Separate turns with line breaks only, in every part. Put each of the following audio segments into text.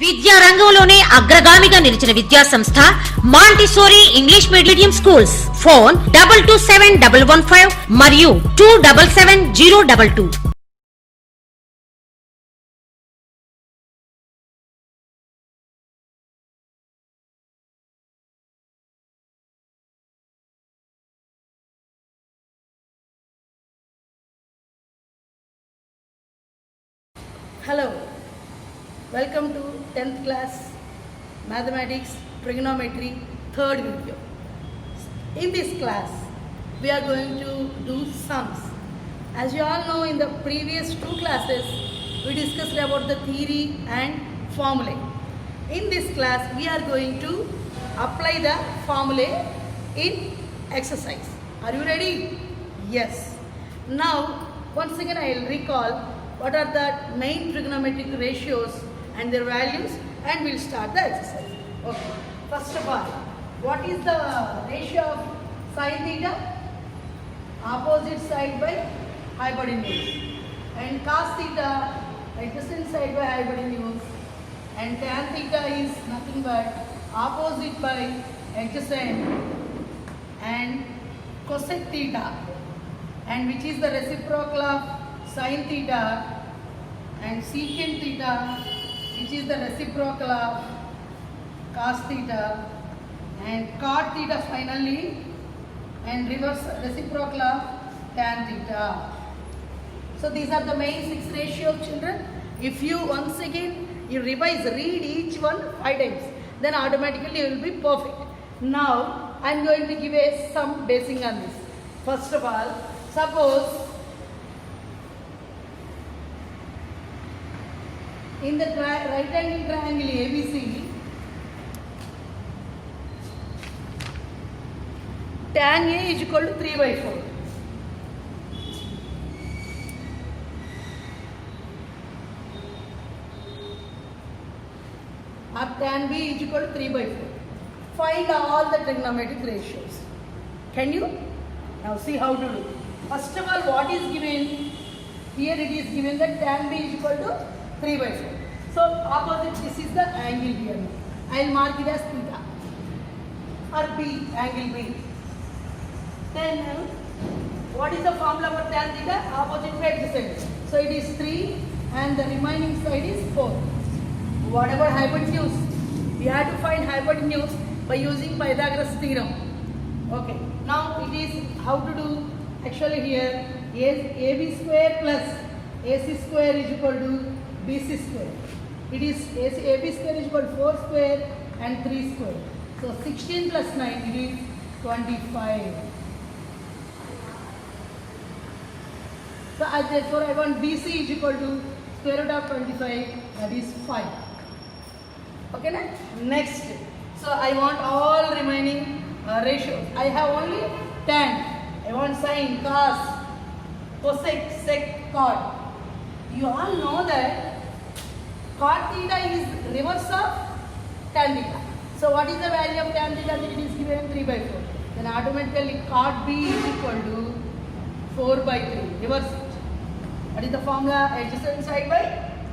విద్యా రంగంలోనే అగ్రగామిగా నిలిచిన విద్యా సంస్థ Montessori English medium schools. Phone 227115 మరియు 277022.
Hello, welcome to 10th class Mathematics Trigonometry third video. In this class, we are going to do sums. As you all know, in the previous two classes, we discussed about the theory and formulae. In this class, we are going to apply the formulae in exercise. Are you ready? Yes. Now, once again, I will recall what are the main trigonometric ratios and their values, and we'll start the exercise. Okay. First of all, what is the ratio of sin theta? Opposite side by hypotenuse. And cos theta, adjacent side by hypotenuse. And tan theta is nothing but opposite by adjacent. And cosec theta, and which is the reciprocal of sin theta, and secant theta, which is the reciprocal of cos theta, and cot theta finally, and reverse reciprocal of tan theta. So these are the main 6 ratios, children. If you once again you revise, read each one 5 times, then automatically you will be perfect. Now I am going to give some basing on this. First of all, suppose in the right angle triangle ABC, tan A is equal to 3/4. Or tan B is equal to 3/4. Find all the trigonometric ratios. Can you? Now see how to do. First of all, what is given? Here it is given that tan B is equal to 3/4. So opposite, this is the angle here. I will mark it as theta or B, angle B. Then what is the formula for tan theta? Opposite by adjacent. So it is 3 and the remaining side is 4. What about hypotenuse? We have to find hypotenuse by using Pythagoras theorem. Okay. Now it is how to do. Actually here AB square plus AC square is equal to BC square. It is AB square is equal to 4 square and 3 square. So 16 plus 9, it is 25. So therefore I want BC is equal to square root of 25, that is 5. Okay, na? Next. So I want all remaining ratios. I have only tan. I want sin, cos, cosec, sec, cot. You all know that cot theta is reverse of tan theta. So what is the value of tan theta? It is given 3/4. Then automatically cot B is equal to 4/3. Reverse it. What is the formula? Adjacent side by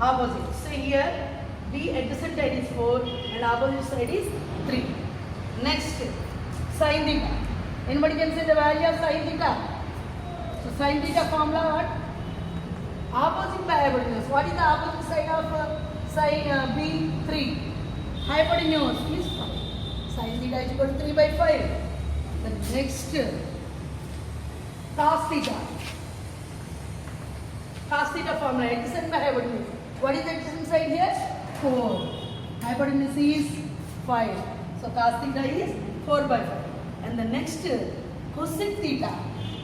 opposite. So here B adjacent side is 4 and opposite side is 3. Next, sin theta. Anybody can say the value of sin theta? So sin theta formula what? Opposite by hypotenuse. What is the opposite side of sin B? 3. Hypotenuse is 5. Sin theta is equal to 3/5. The next, cos theta. Cos theta formula, adjacent by hypotenuse. What is the adjacent side here? 4. Hypotenuse is 5. So cos theta is 4/5. And the next, cosec theta.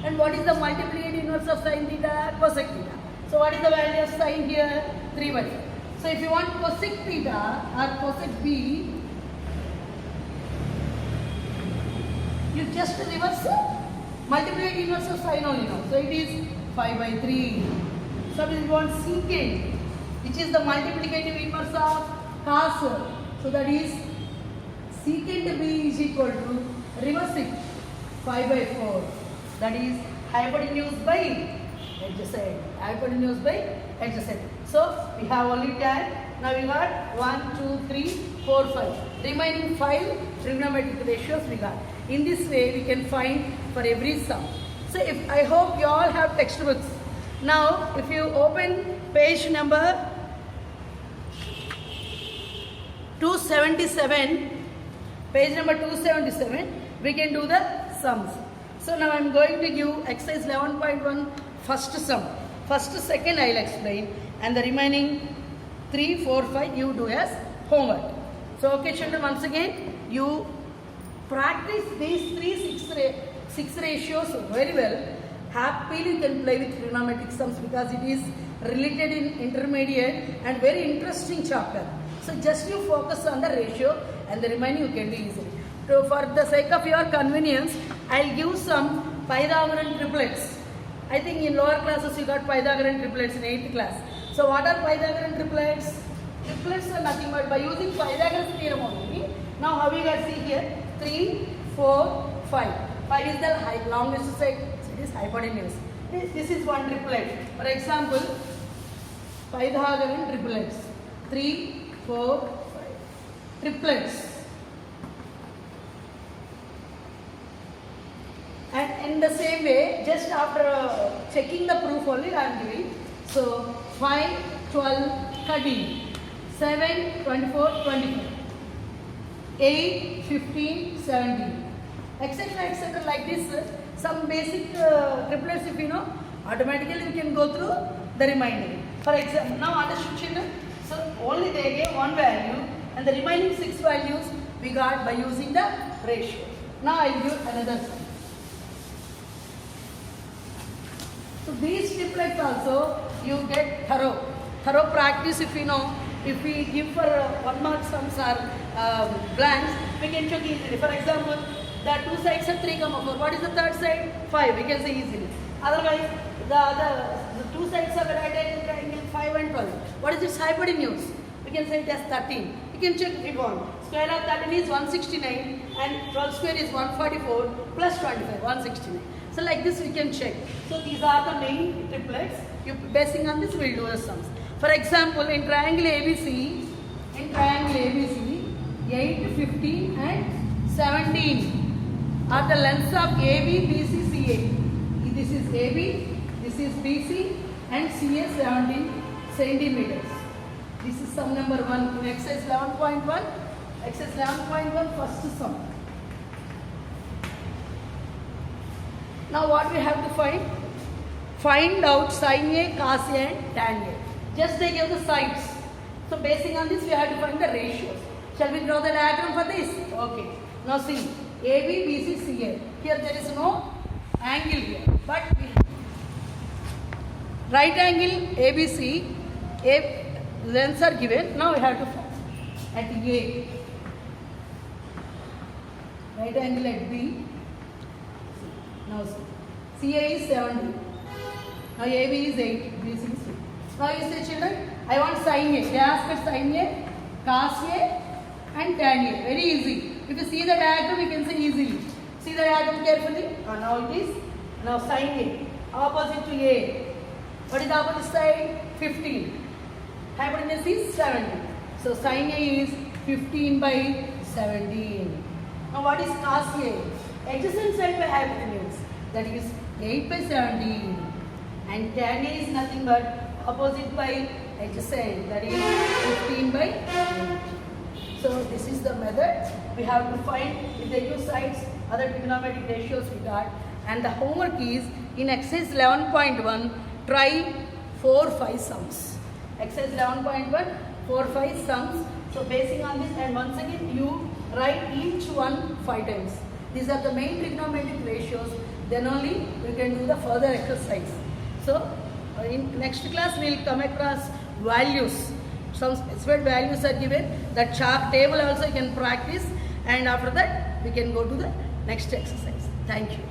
And what is the multiplicative inverse of sin theta? Cosec theta. So what is the value of sin here? 3/5. So if you want cosec theta or cosec B, you just reverse multiplicative inverse of sin only now. So it is 5/3. So if you want secant, which is the multiplicative inverse of cos, so that is secant B is equal to reverse it 5/4. That is hypotenuse by adjacent. Hypotenuse by adjacent. So we have only 10. Now we got 1, 2, 3, 4, 5. Remaining 5 trigonometric ratios we got. In this way we can find for every sum. So if I hope you all have textbooks. Now if you open page number 277, page number 277, we can do the sums. So now I am going to give exercise 11.1 first sum. First, second I will explain, and the remaining 3, 4, 5 you do as homework. So okay children, once again you practice these 6 ratios very well. Happily you can play with trigonometric sums because it is related in intermediate and very interesting chapter. So just you focus on the ratio and the remaining you can do easily. So for the sake of your convenience, I will give some Pythagorean triplets. I think in lower classes you got Pythagorean triplets in 8th class. So what are Pythagorean triplets? Triplets are nothing but by using Pythagoras theorem only. Now how we got see here? 3, 4, 5. 5 is the longest side, so it is hypotenuse. This is one triplet. For example, Pythagorean triplets. 3, 4, 5. Triplets. And in the same way, just after checking the proof only I am giving. So 5, 12, 13. 7, 24, 25. 8, 15, 17. Etc. Like this. Some basic triplets if you know, automatically we can go through the remaining. For example, now understood children? So only they gave one value and the remaining 6 values we got by using the ratio. Now I will give another sum. So these triplets also you get thorough practice if you know. If we give for 1 mark sums or blanks, we can check easily. For example, the 2 sides are 3, 4. What is the third side? 5. We can say easily. Otherwise, the 2 sides of a right angle triangle 5 and 12. What is its hypotenuse? We can say it as 13. You can check if you want. Square of 13 is 169 and 12 square is 144 plus 25, 169. So like this we can check. So these are the main triplets. Basing on this we will do the sums. For example, in triangle ABC, 8, 15 and 17 are the lengths of AB, BC, CA. This is AB, this is BC and CA 17 centimeters. This is sum number 1 in exercise 11.1. Exercise 11.1 first sum. Now what we have to find? Find out sin A, cos A and tan A. Just they give the sides. So basing on this we have to find the ratios. Shall we draw the diagram for this? Okay. Now see, AB, BC, CA. Here there is no angle here. But we have right angle ABC, lengths are given. Now we have to find at A. Right angle at B. Now see, CA is 70. Now AB is 8, BC is 3. Now you say children, I want sin A. They ask for sin A, cos A and tan A. Very easy. If you see the diagram, you can say easily. See the diagram carefully. Now it is, now sin A. Opposite to A. What is the opposite side? 15. Hypotenuse is 70. So sin A is 15 by 17. Now what is cos A? Adjacent side by hypotenuse. That is 8 by 17. And tan A is nothing but opposite by adjacent, that is 15 by 8. So this is the method. We have to find with the two sides other trigonometric ratios we got. And the homework is in exercise 11.1, try 4, 5 sums. Exercise 11.1, 4, 5 sums. So basing on this, and once again you write each one 5 times. These are the main trigonometric ratios. Then only we can do the further exercise. So in next class we will come across values. Some specified values are given. That chart table also you can practice, and after that we can go to the next exercise. Thank you.